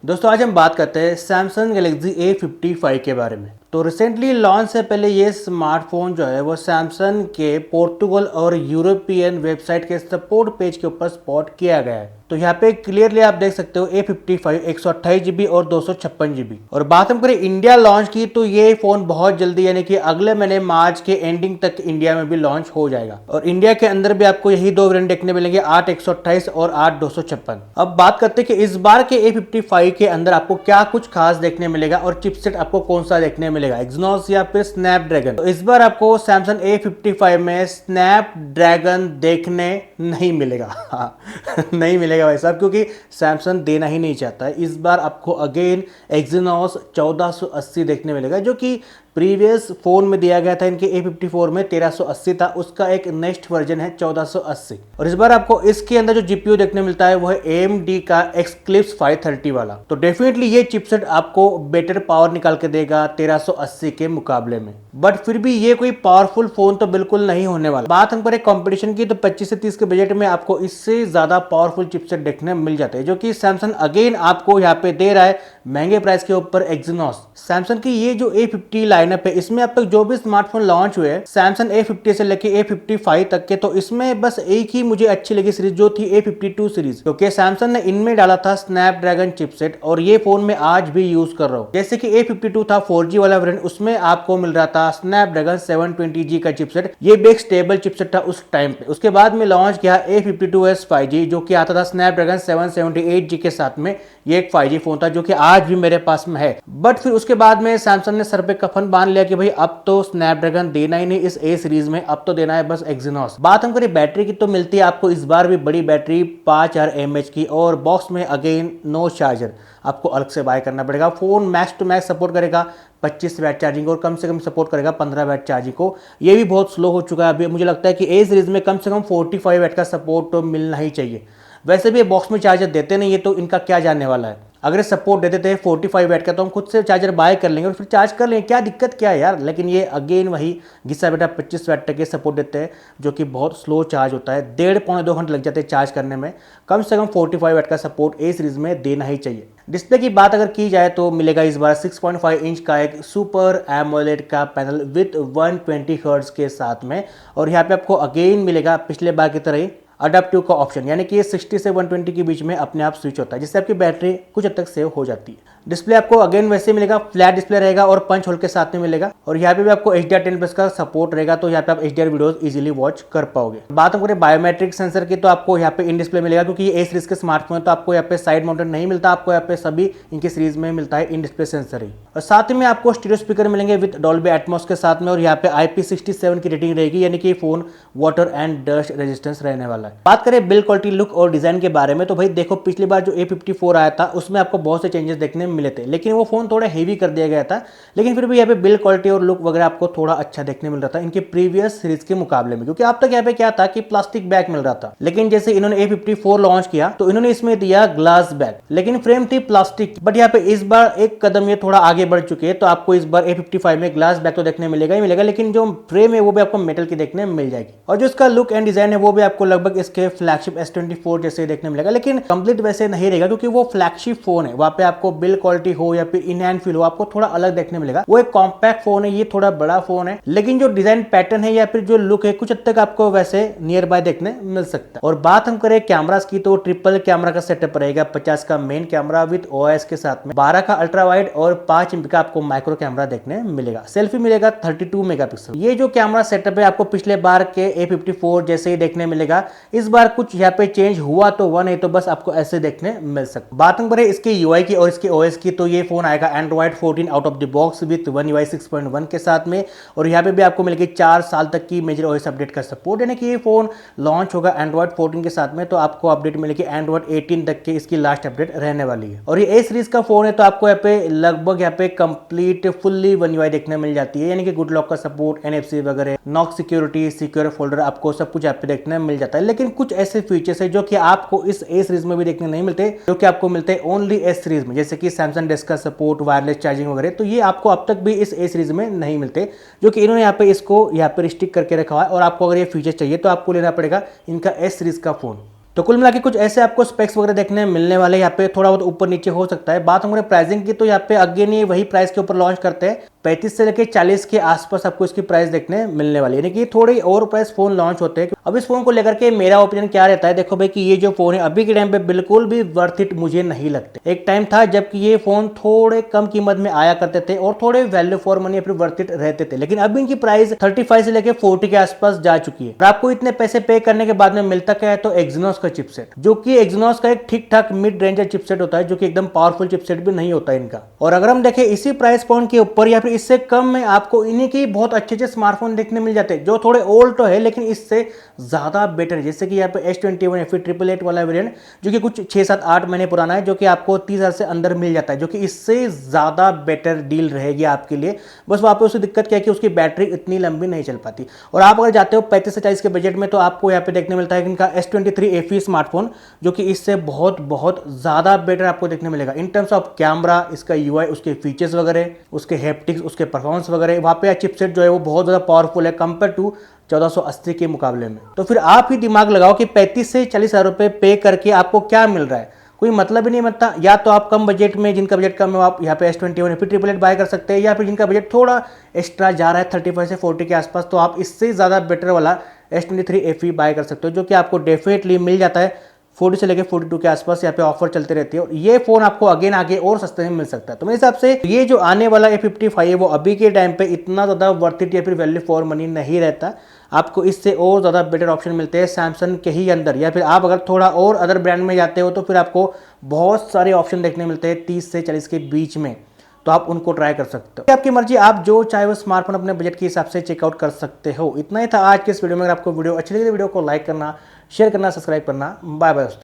दोस्तों आज हम बात करते हैं सैमसंग गैलेक्सी A55 के बारे में। तो रिसेंटली लॉन्च से पहले ये स्मार्टफोन जो है वो सैमसंग के पोर्टुगल और यूरोपियन वेबसाइट के सपोर्ट पेज के ऊपर स्पॉट किया गया है। तो यहाँ पे क्लियरली आप देख सकते हो A55 128GB और 256GB। और बात हम करें इंडिया लॉन्च की तो ये फोन बहुत जल्दी यानी कि अगले महीने मार्च के एंडिंग तक इंडिया में भी लॉन्च हो जाएगा। और इंडिया के अंदर भी आपको यही दो वेरिएंट देखने मिलेंगे, 8 128 और 8 256। अब बात करते हैं कि इस बार के A55 के अंदर आपको क्या कुछ खास देखने मिलेगा और चिपसेट आपको कौन सा देखने मिलेगा, एक्सिनोस या फिर स्नैपड्रैगन। तो इस बार आपको सैमसंग A55 में स्नैपड्रैगन देखने नहीं मिलेगा। हाँ नहीं मिलेगा भाई साहब, क्योंकि सैमसंग देना ही नहीं चाहता है। इस बार आपको अगेन एक्सिनोस 1480 देखने मिलेगा, जो कि प्रीवियस फोन में दिया गया था इनके A54 में 1380 था, उसका एक नेक्स्ट वर्जन है 1480। और इस बार आपको इसके अंदर जो जीपीयू देखने मिलता है वो है AMD का Xclipse 530 वाला। तो डेफिनेटली ये चिपसेट आपको बेटर पावर निकाल के देगा 1380 के मुकाबले में। बट फिर भी ये कोई पावरफुल फोन तो बिल्कुल नहीं होने वाला। बात हम करें कंपटीशन की तो 25 से 30 के बजट में आपको इससे ज्यादा पावरफुल चिपसेट देखने मिल जाते हैं, जो कि सैमसंग अगेन आपको यहाँ पे दे रहा है महंगे प्राइस के ऊपर एक्सिनोस। सैमसंग की ये जो A50 लाइनअप है इसमें अब तक जो भी स्मार्टफोन लॉन्च हुए सैमसंग A50 से लेके A55 तक के, तो इसमें बस एक ही मुझे अच्छी लगी सीरीज जो थी A52 सीरीज, क्योंकि सैमसंग ने इनमें डाला था स्नैपड्रैगन चिपसेट और ये फोन में आज भी यूज कर रहा हूं। जैसे कि A52 था 4G वाला वेरिएंट, उसमें आपको मिल रहा था स्नैपड्रैगन 720G का चिपसेट, ये भी एक स्टेबल चिपसेट था उस टाइम पे। उसके बाद में लॉन्च किया A52s 5G जो कि आता था स्नैपड्रैगन 778G के साथ में, ये एक 5G फोन था जो कि आज भी मेरे पास में है। बट फिर उसके बाद में सैमसंग ने सर पे कफन बांध लिया कि भाई अब तो स्नैपड्रैगन देना ही नहीं इस A सीरीज में, अब तो देना है बस एक्सिनोस। बात हम करें बैटरी की तो मिलती है आपको इस बार भी बड़ी बैटरी 5000 mAh की, और बॉक्स में अगेन नो चार्जर, आपको अलग से बाय करना पड़ेगा। Phone max to max support करेगा 25 वैट चार्जिंग और कम से कम सपोर्ट करेगा 15 वैट चार्जिंग को। ये भी बहुत स्लो हो चुका है अभी। मुझे लगता है कि A सीरीज में कम से कम 45 वैट का सपोर्ट तो मिलना ही चाहिए। वैसे भी बॉक्स में चार्जर देते नहीं है तो इनका क्या जानने वाला है। अगर सपोर्ट दे देते हैं 45 वैट का तो हम खुद से चार्जर बाय कर लेंगे और फिर चार्ज कर लेंगे, क्या दिक्कत क्या है यार। लेकिन ये अगेन वही घिसा बेटा 25 वैट तक के सपोर्ट देते हैं, जो कि बहुत स्लो चार्ज होता है, 1.5-2 घंटे लग जाते हैं चार्ज करने में। कम से कम 45 वैट का सपोर्ट A सीरीज में देना ही चाहिए। डिस्प्ले की बात अगर की जाए तो मिलेगा इस बार 6.5 इंच का एक सुपर एमोलेड का पैनल विद 120 हर्ट्ज के साथ में। और यहाँ पे आपको अगेन मिलेगा पिछले बार की तरह ही अडेप्टिव का ऑप्शन, यानी कि ये 60 से 120 के बीच में अपने आप स्विच होता है, जिससे आपकी बैटरी कुछ हद तक सेव हो जाती है। डिस्प्ले आपको अगेन वैसे मिलेगा, फ्लैट डिस्प्ले रहेगा और पंच होल के साथ में मिलेगा। और यहाँ पे भी आपको HDR10+ का सपोर्ट रहेगा, तो यहाँ पे आप HDR वीडियोस इजीली वॉच कर पाओगे। बात हम करें बायोमेट्रिक सेंसर की तो आपको यहाँ पे इन डिस्प्ले मिलेगा, क्योंकि ये A सीरीज के स्मार्टफोन तो आपको यहाँ पे साइड माउंटेड नहीं मिलता, आपको यहाँ पे सभी इनकी सीरीज में मिलता है इन डिस्प्ले सेंसर ही। और साथ में आपको स्टीरियो स्पीकर मिलेंगे विद डॉल्बी एटमॉस के साथ में, और यहाँ पे IP67 की रेटिंग रहेगी, यानी कि phone water and dust resistance रहने वाला है। बात करें बिल्ड क्वालिटी, लुक और डिजाइन के बारे में तो भाई देखो पिछली बार जो A54 आया था उसमें आपको बहुत से चेंजेस देखने में मिले थे, लेकिन वो फोन थोड़ा हेवी कर दिया गया था। लेकिन फिर भी यहाँ पे बिल्ड क्वालिटी और लुक वगैरह आपको थोड़ा अच्छा देखने मिल रहा था इनके प्रीवियस सीरीज के मुकाबले में, क्योंकि अब तक यहाँ पे क्या था कि प्लास्टिक बैग मिल रहा था। लेकिन जैसे इन्होंने A54 लॉन्च किया तो इन्होंने इसमें दिया ग्लास बैग, लेकिन फ्रेम थी प्लास्टिक। बट यहाँ पे इस बार एक कदम ये थोड़ा आगे बढ़ चुके हैं, तो आपको इस बार A55 में ग्लास बैग तो देखने मिलेगा ही मिलेगा, लेकिन जो फ्रेम है वो भी आपको मेटल की देखने में मिल जाएगी। और जो इसका लुक एंड डिजाइन है वो भी आपको लगभग इसके फ्लैगशिप S24 जैसे देखने मिलेगा, लेकिन कंप्लीट वैसे नहीं रहेगा, क्योंकि वो फ्लैगशिप फोन है। वहां पे आपको बिल्ड क्वालिटी हो या फिर इन हैंड फील हो आपको थोड़ा अलग देखने मिलेगा। वो एक कॉम्पैक्ट फोन है, ये थोड़ा बड़ा फोन है, लेकिन जो डिजाइन पैटर्न है या फिर जो लुक है कुछ हद तक आपको वैसे नियर बाय देखने मिल सकता है। और बात हम करें कैमरास की तो ट्रिपल कैमरा का सेटअप रहेगा, 50 का मेन कैमरा विद OIS के साथ में, 12 का अल्ट्रा वाइड और 5 MP का आपको माइक्रो कैमरा देखने मिलेगा। सेल्फी मिलेगा 32 मेगापिक्सल। ये जो कैमरा सेटअप है आपको पिछले बार के A54 जैसे ही देखने मिलेगा। इस बार कुछ यहाँ पे चेंज हुआ तो हुआ, नहीं तो बस आपको ऐसे देखने मिल सकता। बात हम करें इसके UI की और इसके OS की तो ये फोन आएगा Android 14 out of the box with One UI 6.1 के साथ में। और यहाँ पे भी आपको मिलेगी 4 साल तक की मेजर OS अपडेट का सपोर्ट, यानी कि ये फोन लॉन्च होगा Android 14 के साथ में, तो आपको अपडेट मिलेगी Android 18 तक की इसकी लास्ट अपडेट रहने वाली है। और ये A सीरीज का फोन है तो आपको यहाँ पे लगभग यहाँ पे कंप्लीट फुल्ली One UI देखने मिल जाती है, यानी कि गुड लॉक का सपोर्ट, NFC वगैरह, नॉक सिक्योरिटी, सिक्योर फोल्डर, आपको सब कुछ यहाँ पे देखने मिल जाता है। लेकिन कुछ ऐसे फीचर्स है जो कि आपको इस A सीरीज में भी देखने नहीं मिलते, जो कि आपको मिलते हैं ओनली S सीरीज में, जैसे कि सैमसंग डेस्क का सपोर्ट, वायरलेस चार्जिंग वगैरह। तो ये आपको अब तक भी इस A सीरीज में नहीं मिलते, जो कि इन्होंने यहाँ पे इसको यहाँ पे रिस्ट्रिक्ट करके रखा हुआ है। और आपको अगर ये फीचर चाहिए तो आपको लेना पड़ेगा इनका S सीरीज का फोन। तो कुल मिला के कुछ ऐसे आपको स्पेक्स वगैरह देखने मिलने वाले, यहाँ पे थोड़ा बहुत ऊपर नीचे हो सकता है। बात हमारे प्राइसिंग की, तो यहाँ पे अगेन ये वही प्राइस के ऊपर लॉन्च करते हैं, 35 से लेकर 40 के आसपास आपको इसकी प्राइस देखने मिलने वाली है, यानी कि थोड़ी और प्राइस फोन लॉन्च होते हैं। अब इस फोन को लेकर के मेरा ओपिनियन क्या रहता है, देखो भाई कि ये जो फोन है अभी के टाइम पे बिल्कुल भी वर्थ इट मुझे नहीं लगते। एक टाइम था जबकि ये फोन थोड़े कम कीमत में आया करते थे और थोड़े वैल्यू फॉर मनी फिर वर्थ इट रहते थे, लेकिन अब इनकी प्राइस 35 से लेकर 40 के आसपास जा चुकी है। और आपको इतने पैसे पे करने के बाद में मिलता क्या है, तो एक्सिनोस का चिपसेट, जो कि एक्सिनोस का एक ठीक ठाक मिड रेंज चिपसेट होता है, जो कि एकदम पावरफुल चिपसेट भी नहीं होता इनका। और अगर हम देखें इसी प्राइस पॉइंट के ऊपर या फिर इससे कम में आपको इन्हीं के बहुत अच्छे अच्छे स्मार्टफोन देखने मिल जाते हैं, जो थोड़े ओल्ड तो है लेकिन इससे ज्यादा बेटर है। जैसे कि यहाँ पे S21 FE 888 वाला वेरिएंट, जो कि कुछ 6-7-8 महीने पुराना है, जो कि आपको 30,000 से अंदर मिल जाता है, जो कि इससे ज्यादा बेटर डील रहेगी आपके लिए। बस वहां पे उसकी दिक्कत क्या है कि उसकी बैटरी इतनी लंबी नहीं चल पाती। और आप अगर जाते हो 35 से 40 के बजट में, तो आपको यहाँ पे देखने मिलता है कि इनका S23 FE स्मार्टफोन, जो कि इससे बहुत बहुत ज्यादा बेटर आपको देखने मिलेगा इन टर्म्स ऑफ कैमरा, इसका UI, उसके फीचर्स वगैरह, उसके हैप्टिक्स, उसके परफॉर्मेंस वगैरह। वहाँ पे चिपसेट जो है वो बहुत ज़्यादा पावरफुल है कंपेयर टू 1480 के मुकाबले में। तो फिर आप ही दिमाग लगाओ कि 35 से 40 हज़ार रुपये पे करके आपको क्या मिल रहा है, कोई मतलब ही नहीं बनता। या तो आप कम बजट में, जिनका बजट कम है, आप यहाँ पे S21 FE 888 बाय कर सकते हैं, या फिर जिनका बजट थोड़ा एक्स्ट्रा जा रहा है 35 से 40 के आसपास, तो आप इससे ज़्यादा बेटर वाला S23 FE बाय कर सकते हो, जो कि आपको डेफिनेटली मिल जाता है 40 से लेकर 42 के आसपास। यहाँ पे ऑफर चलते रहती है और ये फोन आपको अगेन आगे और सस्ते में मिल सकता है। तो मेरे हिसाब से ये जो आने वाला A55 है वो अभी के टाइम पे इतना ज़्यादा वर्थ इट या फिर वैल्यू फॉर मनी नहीं रहता। आपको इससे और ज़्यादा बेटर ऑप्शन मिलते हैं सैमसंग के ही अंदर, या फिर आप अगर थोड़ा और अदर ब्रांड में जाते हो तो फिर आपको बहुत सारे ऑप्शन देखने मिलते हैं 30 से 40 के बीच में, तो आप उनको ट्राई कर सकते हो। आपकी मर्जी, आप जो चाहे वो स्मार्टफोन अपने बजट के हिसाब से चेकआउट कर सकते हो। इतना ही था आज के इस वीडियो में। अगर आपको वीडियो अच्छी लगी तो वीडियो को लाइक करना, शेयर करना, सब्सक्राइब करना। बाय बाय दोस्तों।